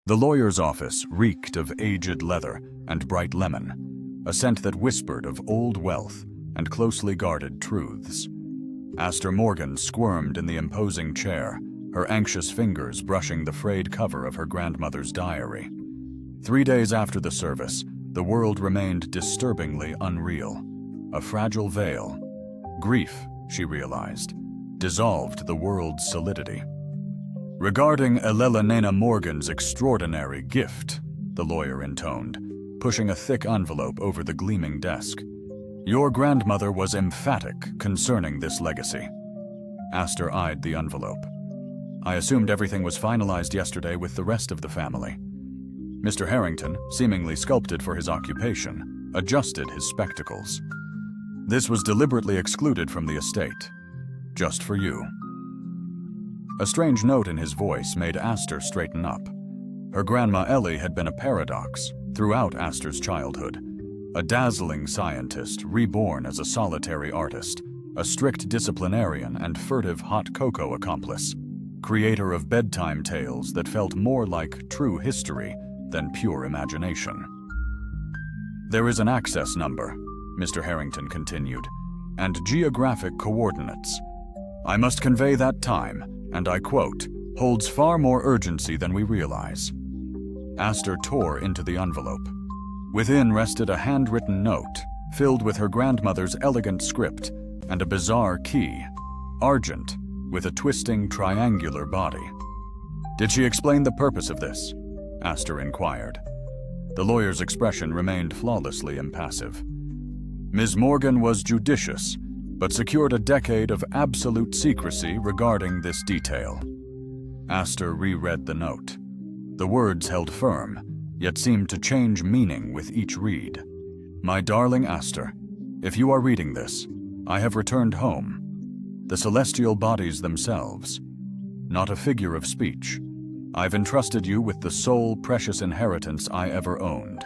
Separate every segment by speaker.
Speaker 1: The lawyer's office reeked of aged leather and bright lemon, a scent that whispered of old wealth and closely guarded truths. Aster Morgan squirmed in the imposing chair, her anxious fingers brushing the frayed cover of her grandmother's diary. 3 days after the service, the world remained disturbingly unreal. A fragile veil. Grief, she realized, dissolved the world's solidity. Regarding Elena Morgan's extraordinary gift, the lawyer intoned, pushing a thick envelope over the gleaming desk. Your grandmother was emphatic concerning this legacy. Aster eyed the envelope. I assumed everything was finalized yesterday with the rest of the family. Mr. Harrington, seemingly sculpted for his occupation, adjusted his spectacles. This was deliberately excluded from the estate. Just for you. A strange note in his voice made Aster straighten up. Her grandma Ellie had been a paradox throughout Aster's childhood. A dazzling scientist reborn as a solitary artist, a strict disciplinarian and furtive hot cocoa accomplice, creator of bedtime tales that felt more like true history than pure imagination. There is an access number, Mr. Harrington continued, and geographic coordinates. I must convey that time, and I quote, holds far more urgency than we realize. Aster tore into the envelope. Within rested a handwritten note, filled with her grandmother's elegant script and a bizarre key, argent, with a twisting triangular body. Did she explain the purpose of this? Aster inquired. The lawyer's expression remained flawlessly impassive. Ms. Morgan was judicious, but secured a decade of absolute secrecy regarding this detail. Aster reread the note. The words held firm, yet seemed to change meaning with each read. My darling Aster, if you are reading this, I have returned home. The celestial bodies themselves, not a figure of speech. I've entrusted you with the sole precious inheritance I ever owned.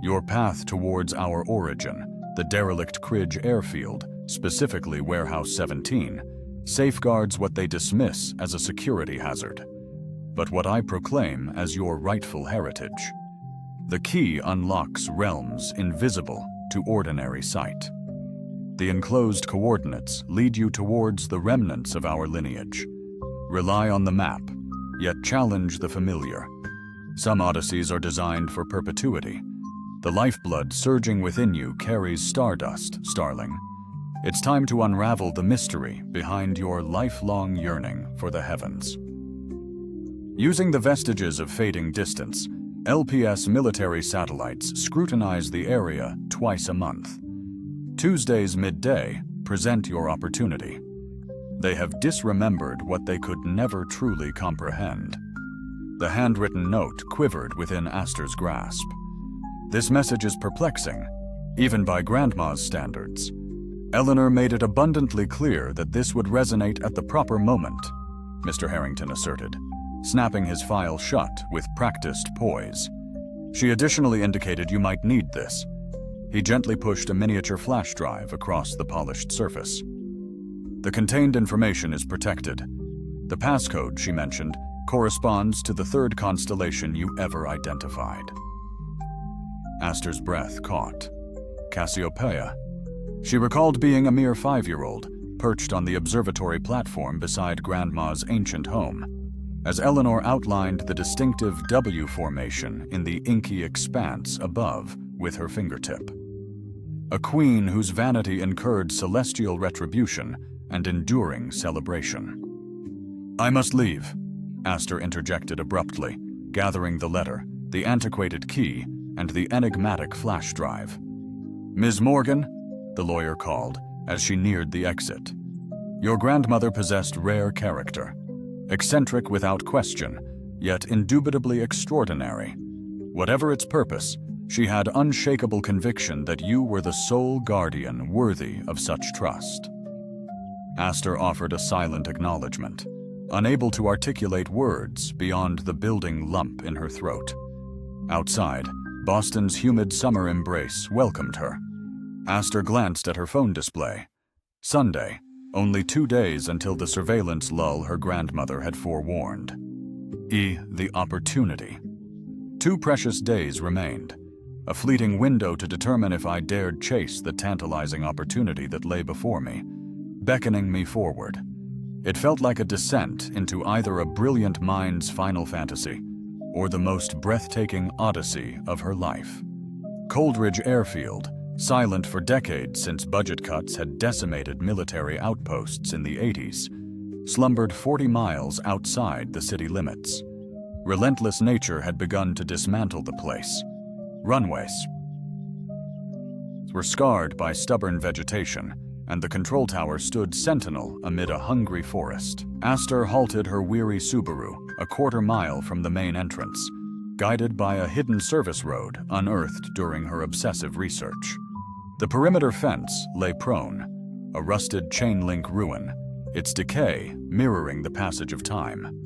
Speaker 1: Your path towards our origin, the derelict Cridge airfield, specifically Warehouse 17, safeguards what they dismiss as a security hazard, but what I proclaim as your rightful heritage. The key unlocks realms invisible to ordinary sight. The enclosed coordinates lead you towards the remnants of our lineage. Rely on the map, yet challenge the familiar. Some odysseys are designed for perpetuity. The lifeblood surging within you carries stardust, starling. It's time to unravel the mystery behind your lifelong yearning for the heavens. Using the vestiges of fading distance, LPS military satellites scrutinize the area twice a month. Tuesdays midday present your opportunity. They have disremembered what they could never truly comprehend. The handwritten note quivered within Aster's grasp. This message is perplexing, even by Grandma's standards. Eleanor made it abundantly clear that this would resonate at the proper moment, Mr. Harrington asserted, snapping his file shut with practiced poise. She additionally indicated you might need this. He gently pushed a miniature flash drive across the polished surface. The contained information is protected. The passcode, she mentioned, corresponds to the third constellation you ever identified. Aster's breath caught. Cassiopeia. She recalled being a mere 5-year-old, perched on the observatory platform beside Grandma's ancient home, as Eleanor outlined the distinctive W formation in the inky expanse above with her fingertip. A queen whose vanity incurred celestial retribution and enduring celebration. I must leave, Aster interjected abruptly, gathering the letter, the antiquated key, and the enigmatic flash drive. Ms. Morgan, the lawyer called as she neared the exit. Your grandmother possessed rare character, eccentric without question, yet indubitably extraordinary. Whatever its purpose, she had unshakable conviction that you were the sole guardian worthy of such trust. Aster offered a silent acknowledgement, unable to articulate words beyond the building lump in her throat. Outside, Boston's humid summer embrace welcomed her. Aster glanced at her phone display. Sunday, only 2 days until the surveillance lull her grandmother had forewarned. The opportunity. 2 precious days remained, a fleeting window to determine if I dared chase the tantalizing opportunity that lay before me, beckoning me forward. It felt like a descent into either a brilliant mind's final fantasy or the most breathtaking odyssey of her life. Coldridge Airfield, silent for decades since budget cuts had decimated military outposts in the 80s, slumbered 40 miles outside the city limits. Relentless nature had begun to dismantle the place. Runways were scarred by stubborn vegetation, and the control tower stood sentinel amid a hungry forest. Aster halted her weary Subaru a quarter-mile from the main entrance, guided by a hidden service road unearthed during her obsessive research. The perimeter fence lay prone, a rusted chain-link ruin, its decay mirroring the passage of time.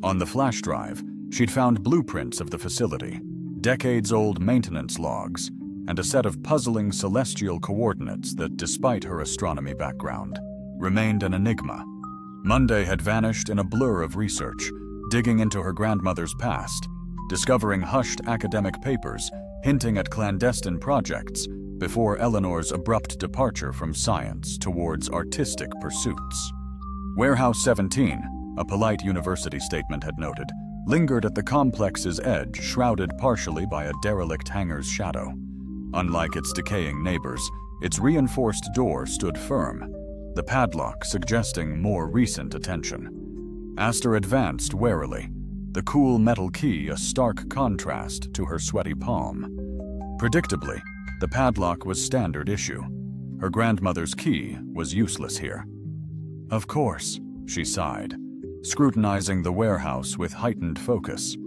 Speaker 1: On the flash drive, she'd found blueprints of the facility, decades-old maintenance logs, and a set of puzzling celestial coordinates that, despite her astronomy background, remained an enigma. Monday had vanished in a blur of research, digging into her grandmother's past, discovering hushed academic papers hinting at clandestine projects before Eleanor's abrupt departure from science towards artistic pursuits. Warehouse 17, a polite university statement had noted, lingered at the complex's edge, shrouded partially by a derelict hangar's shadow. Unlike its decaying neighbors, its reinforced door stood firm, the padlock suggesting more recent attention. Aster advanced warily, the cool metal key a stark contrast to her sweaty palm. Predictably, the padlock was standard issue. Her grandmother's key was useless here. Of course, she sighed, scrutinizing the warehouse with heightened focus.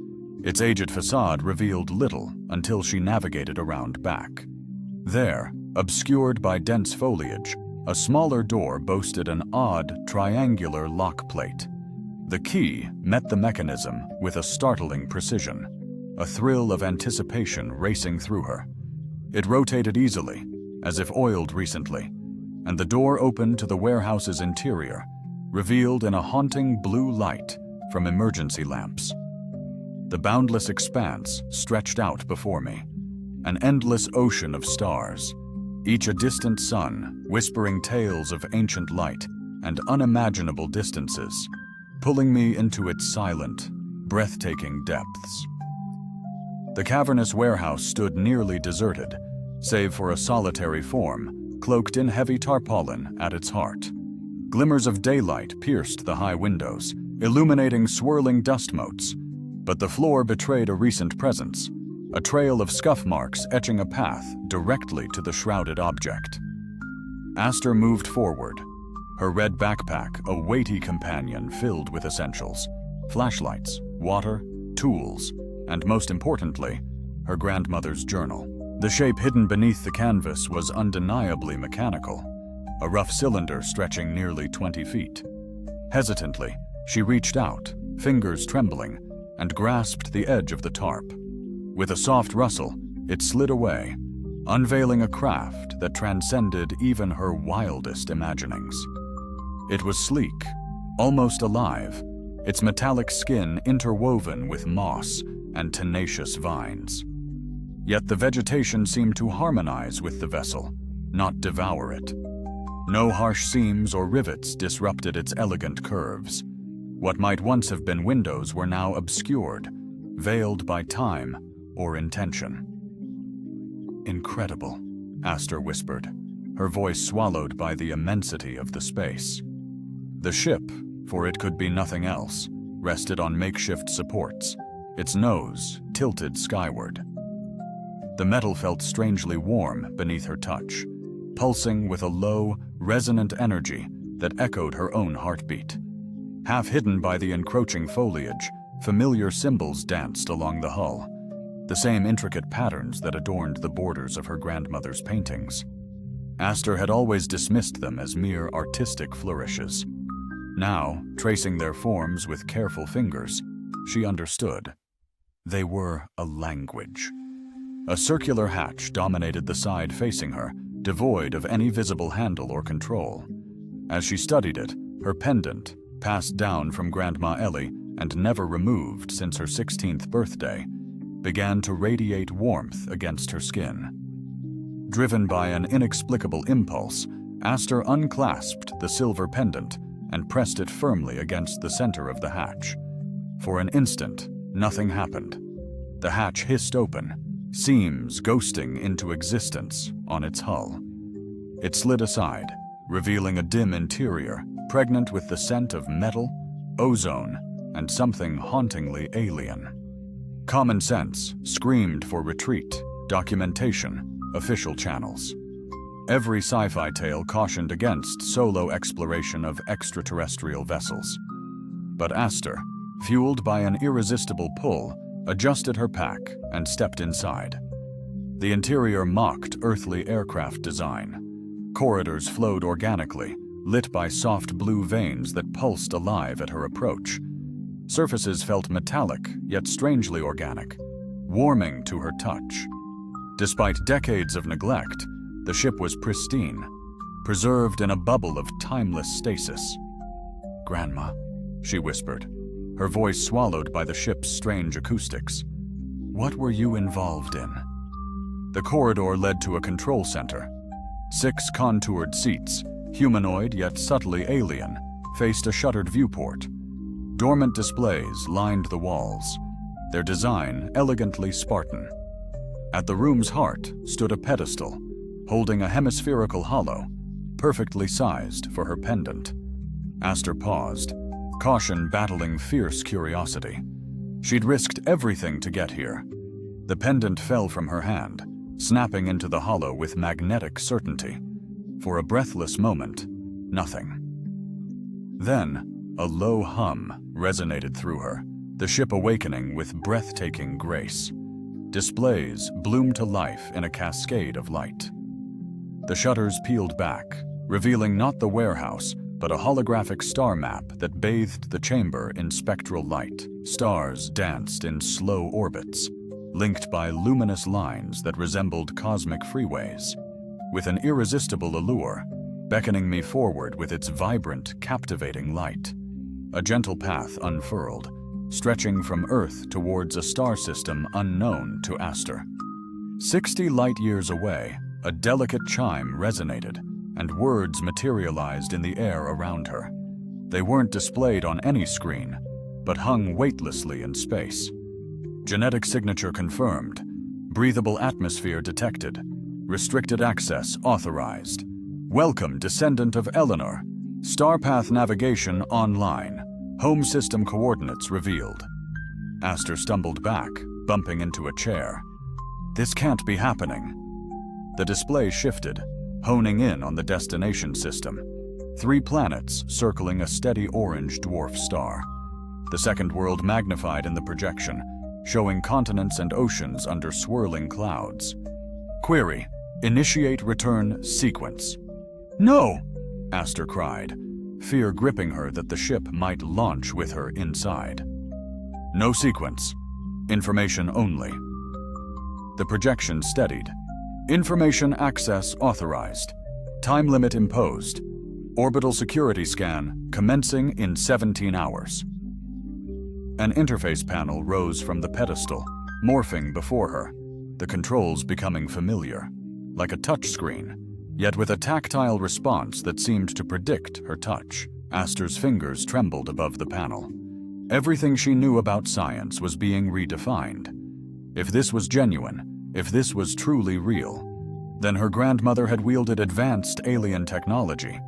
Speaker 1: Its aged facade revealed little until she navigated around back. There, obscured by dense foliage, a smaller door boasted an odd, triangular lock plate. The key met the mechanism with a startling precision, a thrill of anticipation racing through her. It rotated easily, as if oiled recently, and the door opened to the warehouse's interior, revealed in a haunting blue light from emergency lamps. The boundless expanse stretched out before me, an endless ocean of stars, each a distant sun whispering tales of ancient light and unimaginable distances, pulling me into its silent, breathtaking depths. The cavernous warehouse stood nearly deserted, save for a solitary form, cloaked in heavy tarpaulin at its heart. Glimmers of daylight pierced the high windows, illuminating swirling dust motes, but the floor betrayed a recent presence, a trail of scuff marks etching a path directly to the shrouded object. Aster moved forward, her red backpack a weighty companion filled with essentials, flashlights, water, tools, and most importantly, her grandmother's journal. The shape hidden beneath the canvas was undeniably mechanical, a rough cylinder stretching nearly 20 feet. Hesitantly, she reached out, fingers trembling, and grasped the edge of the tarp. With a soft rustle, it slid away, unveiling a craft that transcended even her wildest imaginings. It was sleek, almost alive, its metallic skin interwoven with moss and tenacious vines. Yet the vegetation seemed to harmonize with the vessel, not devour it. No harsh seams or rivets disrupted its elegant curves. What might once have been windows were now obscured, veiled by time or intention. Incredible, Aster whispered, her voice swallowed by the immensity of the space. The ship, for it could be nothing else, rested on makeshift supports, its nose tilted skyward. The metal felt strangely warm beneath her touch, pulsing with a low, resonant energy that echoed her own heartbeat. Half hidden by the encroaching foliage, familiar symbols danced along the hull, the same intricate patterns that adorned the borders of her grandmother's paintings. Aster had always dismissed them as mere artistic flourishes. Now, tracing their forms with careful fingers, she understood. They were a language. A circular hatch dominated the side facing her, devoid of any visible handle or control. As she studied it, her pendant, passed down from Grandma Ellie and never removed since her 16th birthday, began to radiate warmth against her skin. Driven by an inexplicable impulse, Aster unclasped the silver pendant and pressed it firmly against the center of the hatch. For an instant, nothing happened. The hatch hissed open, seams ghosting into existence on its hull. It slid aside, revealing a dim interior pregnant with the scent of metal, ozone, and something hauntingly alien. Common sense screamed for retreat, documentation, official channels. Every sci-fi tale cautioned against solo exploration of extraterrestrial vessels. But Aster, fueled by an irresistible pull, adjusted her pack and stepped inside. The interior mocked earthly aircraft design. Corridors flowed organically, lit by soft blue veins that pulsed alive at her approach. Surfaces felt metallic, yet strangely organic, warming to her touch. Despite decades of neglect, the ship was pristine, preserved in a bubble of timeless stasis. "Grandma," she whispered, her voice swallowed by the ship's strange acoustics. "What were you involved in?" The corridor led to a control center. 6 contoured seats, humanoid yet subtly alien, faced a shuttered viewport. Dormant displays lined the walls, their design elegantly Spartan. At the room's heart stood a pedestal, holding a hemispherical hollow, perfectly sized for her pendant. Aster paused, caution battling fierce curiosity. She'd risked everything to get here. The pendant fell from her hand, snapping into the hollow with magnetic certainty. For a breathless moment, nothing. Then, a low hum resonated through her, the ship awakening with breathtaking grace. Displays bloomed to life in a cascade of light. The shutters peeled back, revealing not the warehouse, but a holographic star map that bathed the chamber in spectral light. Stars danced in slow orbits, linked by luminous lines that resembled cosmic freeways, with an irresistible allure, beckoning me forward with its vibrant, captivating light. A gentle path unfurled, stretching from Earth towards a star system unknown to Aster. 60 light-years away, a delicate chime resonated, and words materialized in the air around her. They weren't displayed on any screen, but hung weightlessly in space. Genetic signature confirmed, breathable atmosphere detected, restricted access authorized. Welcome, descendant of Eleanor. Starpath navigation online. Home system coordinates revealed. Aster stumbled back, bumping into a chair. This can't be happening. The display shifted, honing in on the destination system. 3 planets circling a steady orange dwarf star. The second world magnified in the projection, showing continents and oceans under swirling clouds. Query: initiate return sequence. "No!" Aster cried, fear gripping her that the ship might launch with her inside. "No sequence. Information only." The projection steadied. Information access authorized. Time limit imposed. Orbital security scan commencing in 17 hours. An interface panel rose from the pedestal, morphing before her, the controls becoming familiar, like a touchscreen, yet with a tactile response that seemed to predict her touch. Aster's fingers trembled above the panel. Everything she knew about science was being redefined. If this was genuine, if this was truly real, then her grandmother had wielded advanced alien technology,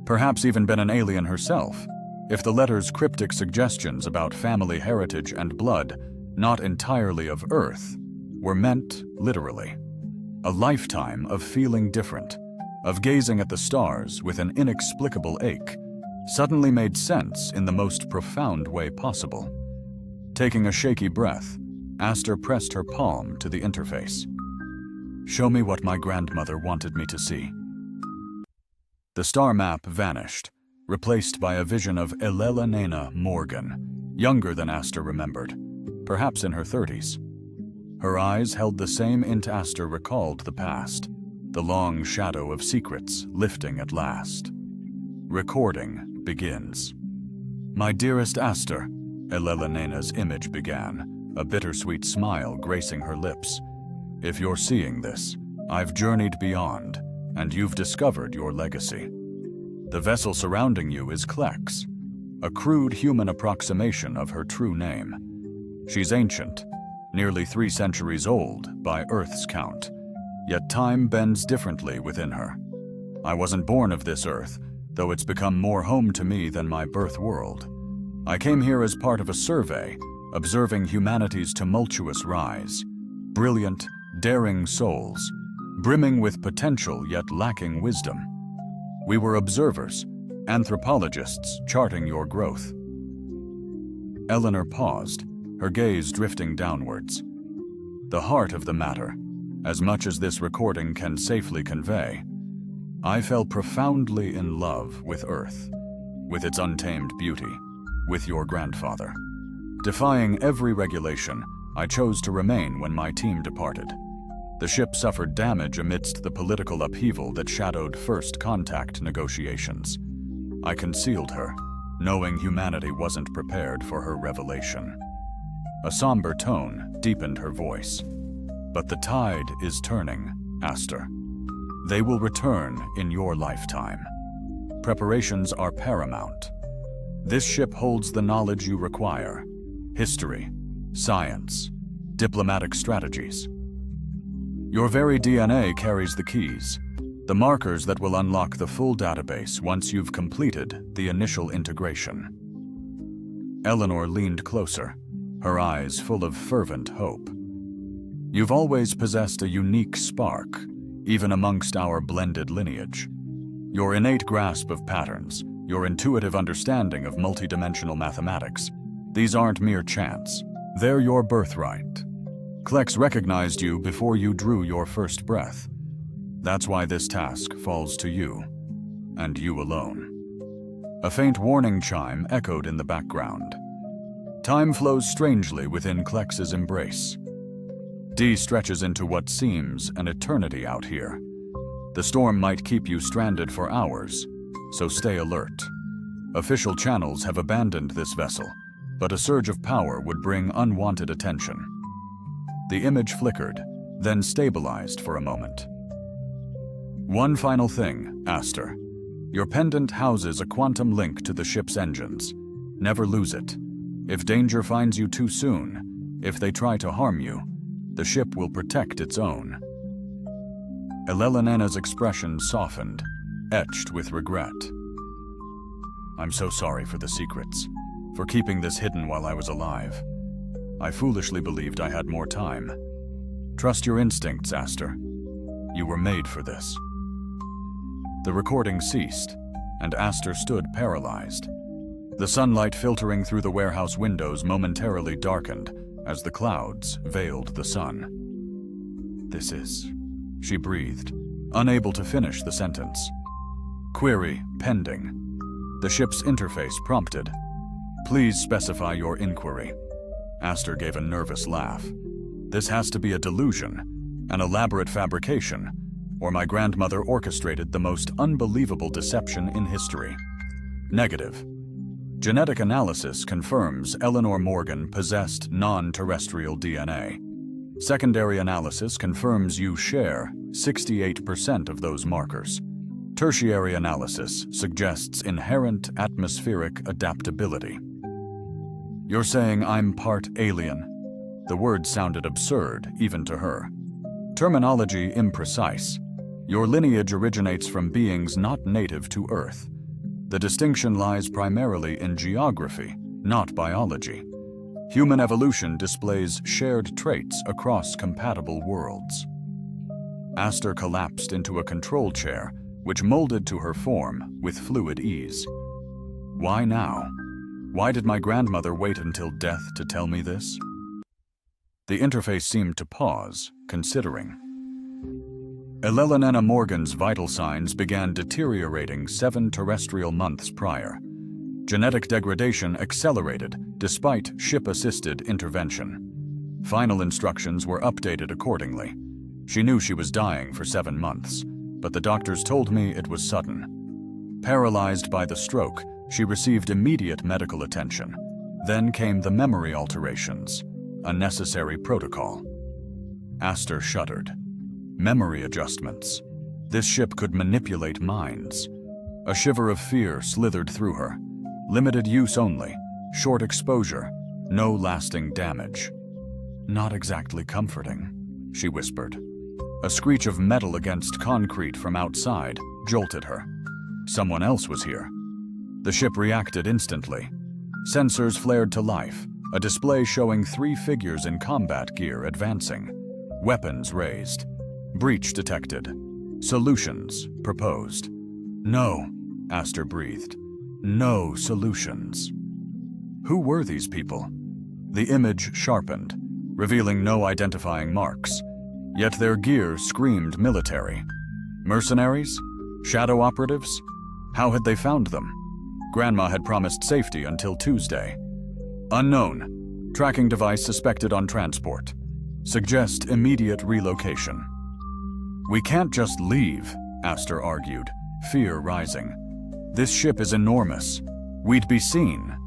Speaker 1: perhaps even been an alien herself. If the letter's cryptic suggestions about family heritage and blood, not entirely of Earth, were meant literally. A lifetime of feeling different, of gazing at the stars with an inexplicable ache, suddenly made sense in the most profound way possible. Taking a shaky breath, Aster pressed her palm to the interface. "Show me what my grandmother wanted me to see." The star map vanished, replaced by a vision of Elena Morgan, younger than Aster remembered, perhaps in her 30s. Her eyes held the same int Aster recalled the past, the long shadow of secrets lifting at last. Recording begins. "My dearest Aster," Elena's image began, a bittersweet smile gracing her lips. "If you're seeing this, I've journeyed beyond, and you've discovered your legacy. The vessel surrounding you is Klex, a crude human approximation of her true name. She's ancient, nearly 3 centuries old by Earth's count, yet time bends differently within her. I wasn't born of this Earth, though it's become more home to me than my birth world. I came here as part of a survey, observing humanity's tumultuous rise. Brilliant, daring souls, brimming with potential yet lacking wisdom. We were observers, anthropologists charting your growth." Eleanor paused, her gaze drifting downwards. The heart of the matter, as much as this recording can safely convey, I fell profoundly in love with Earth, with its untamed beauty, with your grandfather. Defying every regulation, I chose to remain when my team departed. The ship suffered damage amidst the political upheaval that shadowed first contact negotiations. I concealed her, knowing humanity wasn't prepared for her revelation. A somber tone deepened her voice. "But the tide is turning, Aster. They will return in your lifetime. Preparations are paramount. This ship holds the knowledge you require: history, science, diplomatic strategies. Your very DNA carries the keys, the markers that will unlock the full database once you've completed the initial integration." Eleanor leaned closer, her eyes full of fervent hope. "You've always possessed a unique spark, even amongst our blended lineage. Your innate grasp of patterns, your intuitive understanding of multidimensional mathematics, these aren't mere chance. They're your birthright. Klex recognized you before you drew your first breath. That's why this task falls to you, and you alone." A faint warning chime echoed in the background. Time flows strangely within Klex's embrace. D stretches into what seems an eternity out here. The storm might keep you stranded for hours, so stay alert. Official channels have abandoned this vessel, but a surge of power would bring unwanted attention. The image flickered, then stabilized for a moment. "One final thing, Aster. Your pendant houses a quantum link to the ship's engines. Never lose it. If danger finds you too soon, if they try to harm you, the ship will protect its own." Elena's expression softened, etched with regret. "I'm so sorry for the secrets, for keeping this hidden while I was alive. I foolishly believed I had more time. Trust your instincts, Aster. You were made for this." The recording ceased, and Aster stood paralyzed. The sunlight filtering through the warehouse windows momentarily darkened as the clouds veiled the sun. "This is..." she breathed, unable to finish the sentence. "Query pending." The ship's interface prompted. "Please specify your inquiry." Aster gave a nervous laugh. "This has to be a delusion, an elaborate fabrication, or my grandmother orchestrated the most unbelievable deception in history." Negative. Genetic analysis confirms Eleanor Morgan possessed non-terrestrial DNA. Secondary analysis confirms you share 68% of those markers. Tertiary analysis suggests inherent atmospheric adaptability. "You're saying I'm part alien?" The word sounded absurd, even to her. Terminology imprecise. Your lineage originates from beings not native to Earth. The distinction lies primarily in geography, not biology. Human evolution displays shared traits across compatible worlds. Aster collapsed into a control chair, which molded to her form with fluid ease. "Why now? Why did my grandmother wait until death to tell me this?" The interface seemed to pause, considering. Elena Morgan's vital signs began deteriorating 7 terrestrial months prior. Genetic degradation accelerated despite ship-assisted intervention. Final instructions were updated accordingly. She knew she was dying for 7 months, but the doctors told me it was sudden. Paralyzed by the stroke, she received immediate medical attention. Then came the memory alterations. a necessary protocol. Aster shuddered. Memory adjustments. This ship could manipulate minds. A shiver of fear slithered through her. Limited use only, short exposure, no lasting damage. Not exactly comforting, she whispered. A screech of metal against concrete from outside jolted her. Someone else was here. The ship reacted instantly. Sensors flared to life, a display showing 3 figures in combat gear advancing. Weapons raised. Breach detected. Solutions proposed. No, Aster breathed. No solutions. Who were these people? The image sharpened, revealing no identifying marks. Yet their gear screamed military. Mercenaries? Shadow operatives? How had they found them? Grandma had promised safety until Tuesday. Unknown. Tracking device suspected on transport. Suggest immediate relocation. We can't just leave, Aster argued, fear rising. This ship is enormous. We'd be seen.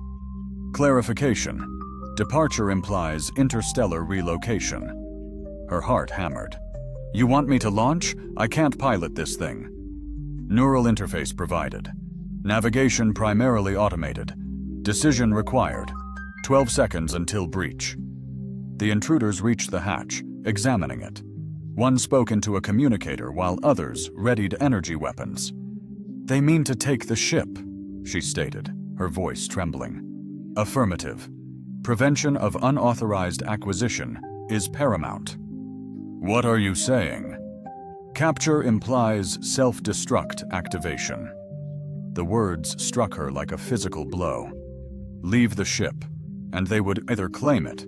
Speaker 1: Clarification. Departure implies interstellar relocation. Her heart hammered. You want me to launch? I can't pilot this thing. Neural interface provided. Navigation primarily automated. Decision required. 12 seconds until breach. The intruders reached the hatch, examining it. One spoke into a communicator while others readied energy weapons. They mean to take the ship, she stated, her voice trembling. Affirmative. Prevention of unauthorized acquisition is paramount. What are you saying? Capture implies self-destruct activation. The words struck her like a physical blow. Leave the ship, and they would either claim it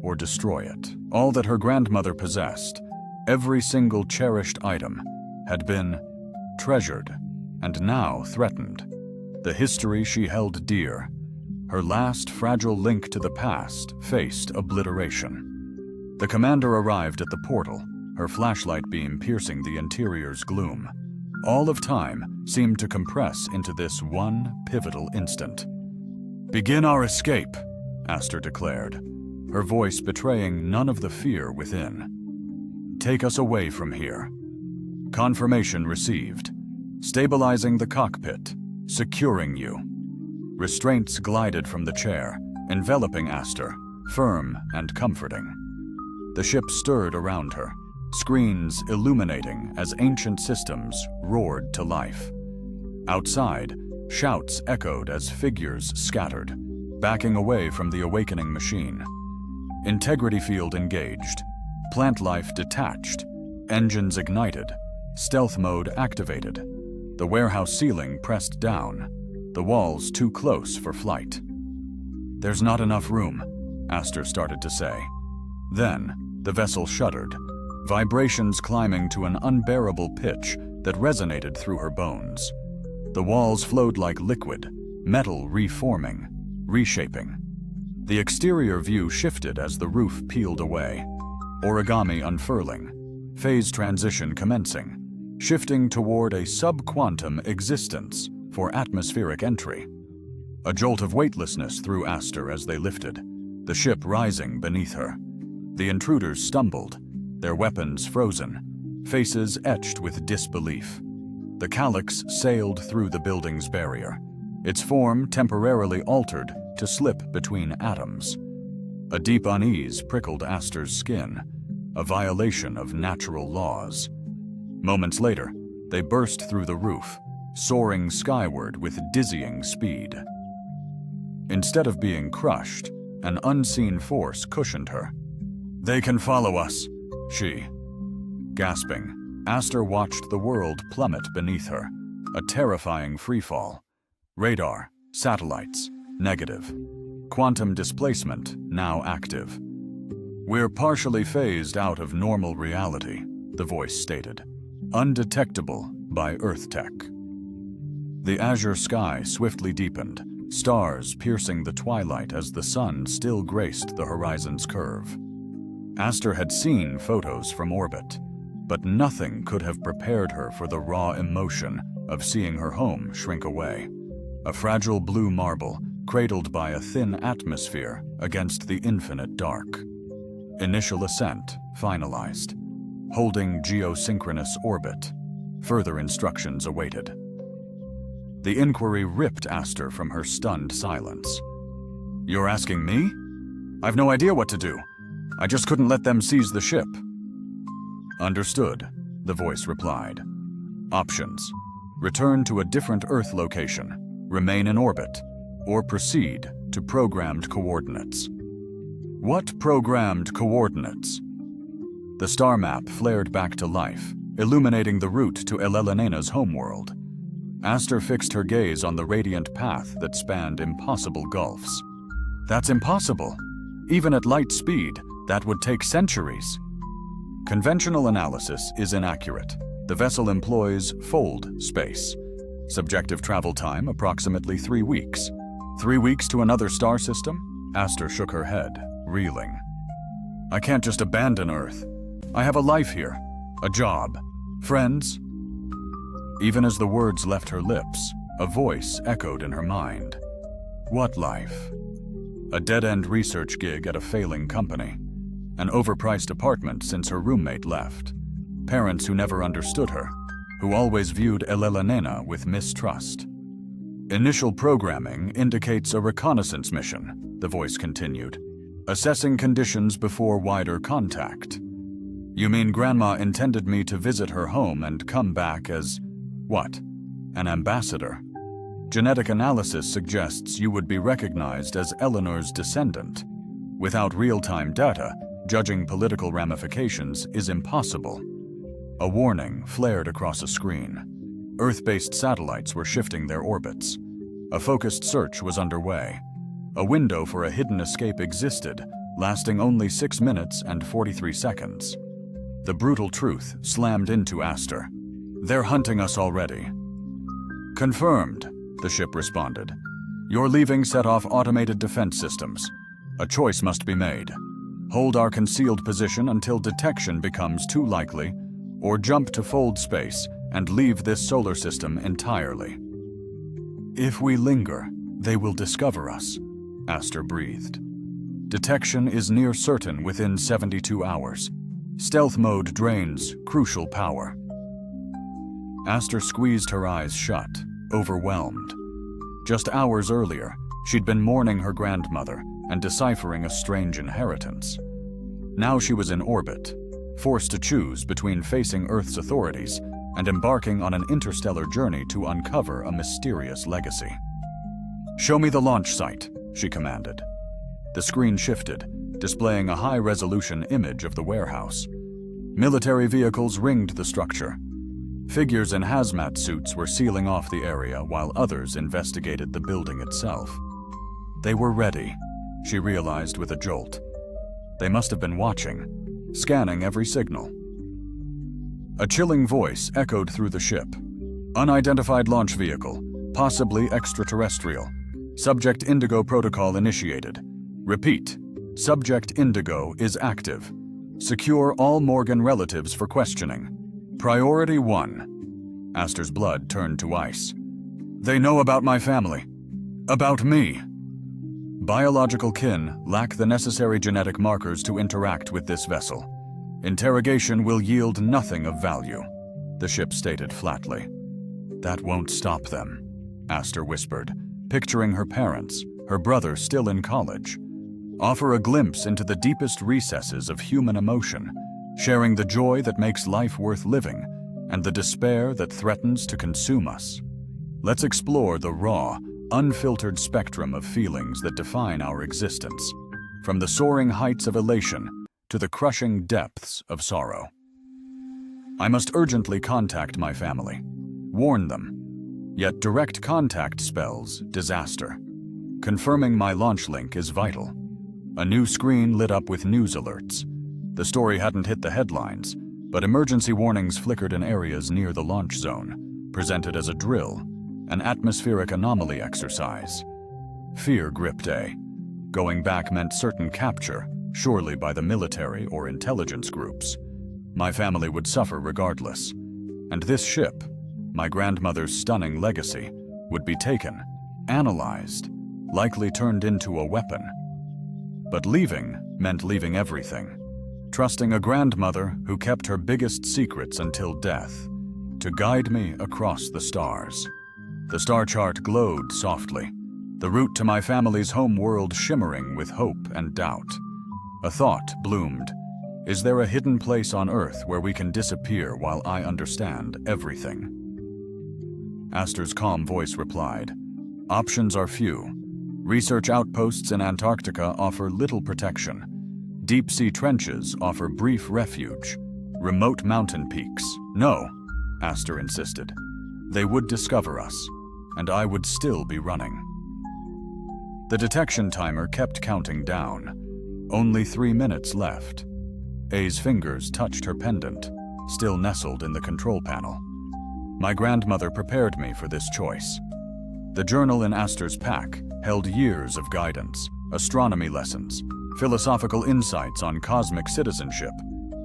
Speaker 1: or destroy it. All that her grandmother possessed, every single cherished item, had been treasured and now threatened. The history she held dear, her last fragile link to the past, faced obliteration. The commander arrived at the portal, her flashlight beam piercing the interior's gloom. All of time seemed to compress into this one pivotal instant. Begin our escape, Aster declared, her voice betraying none of the fear within. Take us away from here. Confirmation received. Stabilizing the cockpit, securing you. Restraints glided from the chair, enveloping Aster, firm and comforting. The ship stirred around her, screens illuminating as ancient systems roared to life. Outside, shouts echoed as figures scattered, backing away from the awakening machine. Integrity field engaged, plant life detached, engines ignited, stealth mode activated. The warehouse ceiling pressed down, the walls too close for flight. There's not enough room, Aster started to say. Then, the vessel shuddered, vibrations climbing to an unbearable pitch that resonated through her bones. The walls flowed like liquid, metal reforming, reshaping. The exterior view shifted as the roof peeled away, origami unfurling, phase transition commencing, shifting toward a sub-quantum existence for atmospheric entry. A jolt of weightlessness threw Aster as they lifted, the ship rising beneath her. The intruders stumbled, their weapons frozen, faces etched with disbelief. The calyx sailed through the building's barrier, its form temporarily altered to slip between atoms. A deep unease prickled Aster's skin, a violation of natural laws. Moments later, they burst through the roof, soaring skyward with dizzying speed. Instead of being crushed, an unseen force cushioned her. They can follow us, she. Gasping, Aster watched the world plummet beneath her, a terrifying freefall. Radar, satellites, negative. Quantum displacement, now active. We're partially phased out of normal reality, the voice stated. Undetectable by Earth tech. The azure sky swiftly deepened, stars piercing the twilight as the sun still graced the horizon's curve. Aster had seen photos from orbit, but nothing could have prepared her for the raw emotion of seeing her home shrink away. A fragile blue marble, cradled by a thin atmosphere against the infinite dark. Initial ascent finalized. Holding geosynchronous orbit. Further instructions awaited. The inquiry ripped Aster from her stunned silence. You're asking me? I've no idea what to do. I just couldn't let them seize the ship. Understood, the voice replied. Options. Return to a different Earth location, remain in orbit, or proceed to programmed coordinates. What programmed coordinates? The star map flared back to life, illuminating the route to Elelenena's homeworld. Aster fixed her gaze on the radiant path that spanned impossible gulfs. That's impossible. Even at light speed, that would take centuries. Conventional analysis is inaccurate. The vessel employs fold space. Subjective travel time approximately 3 weeks. 3 weeks to another star system? Aster shook her head, reeling. I can't just abandon Earth. I have a life here, a job, friends. Even as the words left her lips, a voice echoed in her mind. What life? A dead-end research gig at a failing company. An overpriced apartment since her roommate left. Parents who never understood her, who always viewed Elelenena with mistrust. Initial programming indicates a reconnaissance mission, the voice continued. Assessing conditions before wider contact. You mean Grandma intended me to visit her home and come back as, what, an ambassador? Genetic analysis suggests you would be recognized as Eleanor's descendant. Without real-time data, judging political ramifications is impossible. A warning flared across a screen. Earth-based satellites were shifting their orbits. A focused search was underway. A window for a hidden escape existed, lasting only 6 minutes and 43 seconds. The brutal truth slammed into Aster. They're hunting us already. Confirmed, the ship responded. Your leaving set off automated defense systems. A choice must be made. Hold our concealed position until detection becomes too likely, or jump to fold space and leave this solar system entirely. If we linger, they will discover us, Aster breathed. Detection is near certain within 72 hours. Stealth mode drains crucial power. Aster squeezed her eyes shut, overwhelmed. Just hours earlier, she'd been mourning her grandmother and deciphering a strange inheritance. Now she was in orbit, forced to choose between facing Earth's authorities and embarking on an interstellar journey to uncover a mysterious legacy. Show me the launch site, she commanded. The screen shifted, displaying a high-resolution image of the warehouse. Military vehicles ringed the structure. Figures in hazmat suits were sealing off the area while others investigated the building itself. They were ready, she realized with a jolt. They must have been watching, scanning every signal. A chilling voice echoed through the ship. Unidentified launch vehicle, possibly extraterrestrial. Subject Indigo protocol initiated. Repeat, Subject Indigo is active. Secure all Morgan relatives for questioning. Priority 1. Aster's blood turned to ice. They know about my family. About me. Biological kin lack the necessary genetic markers to interact with this vessel. Interrogation will yield nothing of value, the ship stated flatly. That won't stop them, Aster whispered, picturing her parents, her brother still in college. Offer a glimpse into the deepest recesses of human emotion, sharing the joy that makes life worth living and the despair that threatens to consume us. Let's explore the raw, unfiltered spectrum of feelings that define our existence, from the soaring heights of elation to the crushing depths of sorrow. I must urgently contact my family, warn them. Yet direct contact spells disaster. Confirming my launch link is vital. A new screen lit up with news alerts. The story hadn't hit the headlines, but emergency warnings flickered in areas near the launch zone, presented as a drill, an atmospheric anomaly exercise. Fear gripped A. Going back meant certain capture, surely by the military or intelligence groups. My family would suffer regardless. And this ship, my grandmother's stunning legacy, would be taken, analyzed, likely turned into a weapon. But leaving meant leaving everything. trusting a grandmother who kept her biggest secrets until death, to guide me across the stars. The star chart glowed softly, the route to my family's home world shimmering with hope and doubt. A thought bloomed. Is there a hidden place on Earth where we can disappear while I understand everything? Astor's calm voice replied, options are few. Research outposts in Antarctica offer little protection. Deep-sea trenches offer brief refuge. Remote mountain peaks, no, Astor insisted. They would discover us, and I would still be running. The detection timer kept counting down. Only 3 minutes left. A's fingers touched her pendant, still nestled in the control panel. My grandmother prepared me for this choice. The journal in Astor's pack held years of guidance, astronomy lessons, philosophical insights on cosmic citizenship,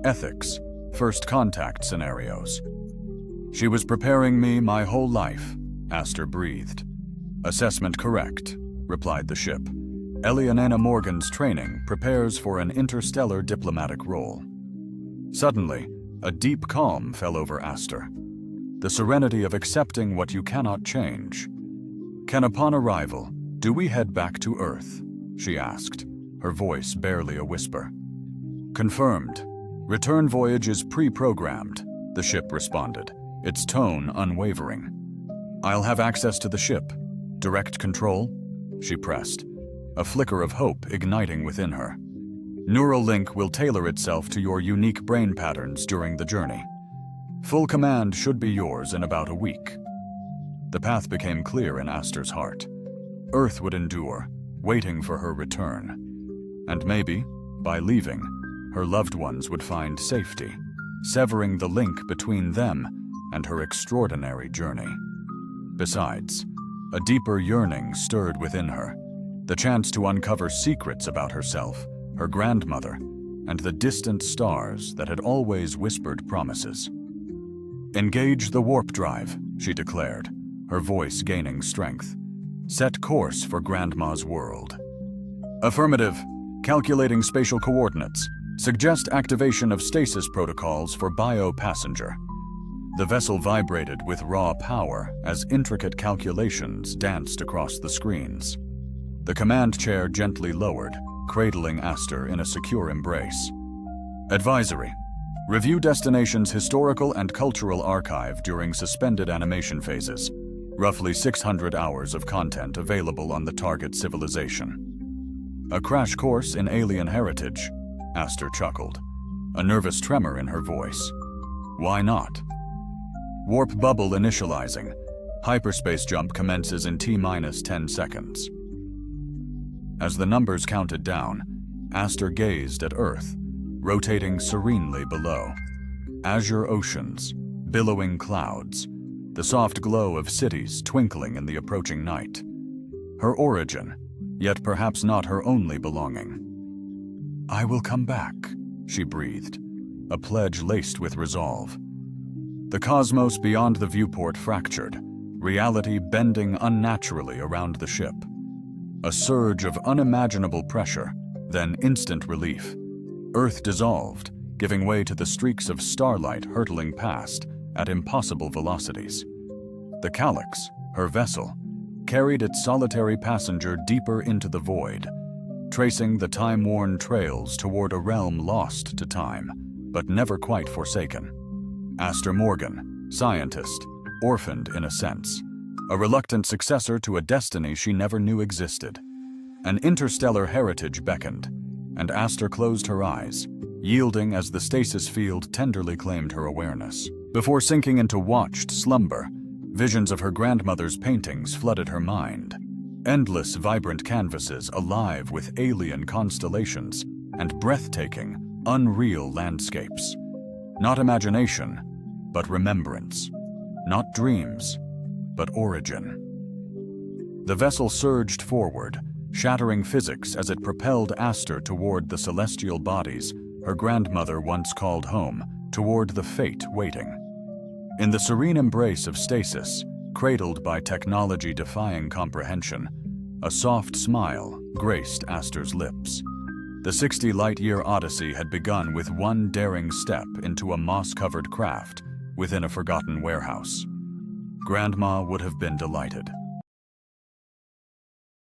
Speaker 1: ethics, first contact scenarios. She was preparing me my whole life, Astor breathed. Assessment correct, replied the ship. Eleanor Morgan's training prepares for an interstellar diplomatic role. Suddenly, a deep calm fell over Astor. The serenity of accepting what you cannot change. Can upon arrival, do we head back to Earth? She asked, her voice barely a whisper. Confirmed. Return voyage is pre-programmed, the ship responded, its tone unwavering. I'll have access to the ship. Direct control? She pressed, a flicker of hope igniting within her. Neuralink will tailor itself to your unique brain patterns during the journey. Full command should be yours in about a week. The path became clear in Astor's heart. Earth would endure, waiting for her return. And maybe, by leaving, her loved ones would find safety, severing the link between them and her extraordinary journey. Besides, a deeper yearning stirred within her, the chance to uncover secrets about herself, her grandmother, and the distant stars that had always whispered promises. Engage the warp drive, she declared, her voice gaining strength. Set course for Grandma's world. Affirmative. Calculating spatial coordinates. Suggest activation of stasis protocols for bio-passenger. The vessel vibrated with raw power as intricate calculations danced across the screens. The command chair gently lowered, cradling Astor in a secure embrace. Advisory. Review destination's historical and cultural archive during suspended animation phases. Roughly 600 hours of content available on the target civilization. A crash course in alien heritage, Astor chuckled, a nervous tremor in her voice. Why not? Warp bubble initializing. Hyperspace jump commences in T-minus 10 seconds. As the numbers counted down, Astor gazed at Earth, rotating serenely below. Azure oceans, billowing clouds, the soft glow of cities twinkling in the approaching night. Her origin, yet perhaps not her only belonging. I will come back, she breathed, a pledge laced with resolve. The cosmos beyond the viewport fractured, reality bending unnaturally around the ship. A surge of unimaginable pressure, then instant relief. Earth dissolved, giving way to the streaks of starlight hurtling past at impossible velocities. The Calyx, her vessel, carried its solitary passenger deeper into the void, tracing the time-worn trails toward a realm lost to time, but never quite forsaken. Astor Morgan, scientist, orphaned in a sense, a reluctant successor to a destiny she never knew existed. An interstellar heritage beckoned, and Astor closed her eyes, yielding as the stasis field tenderly claimed her awareness. Before sinking into watched slumber, visions of her grandmother's paintings flooded her mind. Endless vibrant canvases alive with alien constellations and breathtaking, unreal landscapes. Not imagination, but remembrance. Not dreams, but origin. The vessel surged forward, shattering physics as it propelled Astor toward the celestial bodies her grandmother once called home, toward the fate waiting. In the serene embrace of stasis, cradled by technology defying comprehension, a soft smile graced Astor's lips. The 60-light-year odyssey had begun with one daring step into a moss-covered craft within a forgotten warehouse. Grandma would have been delighted.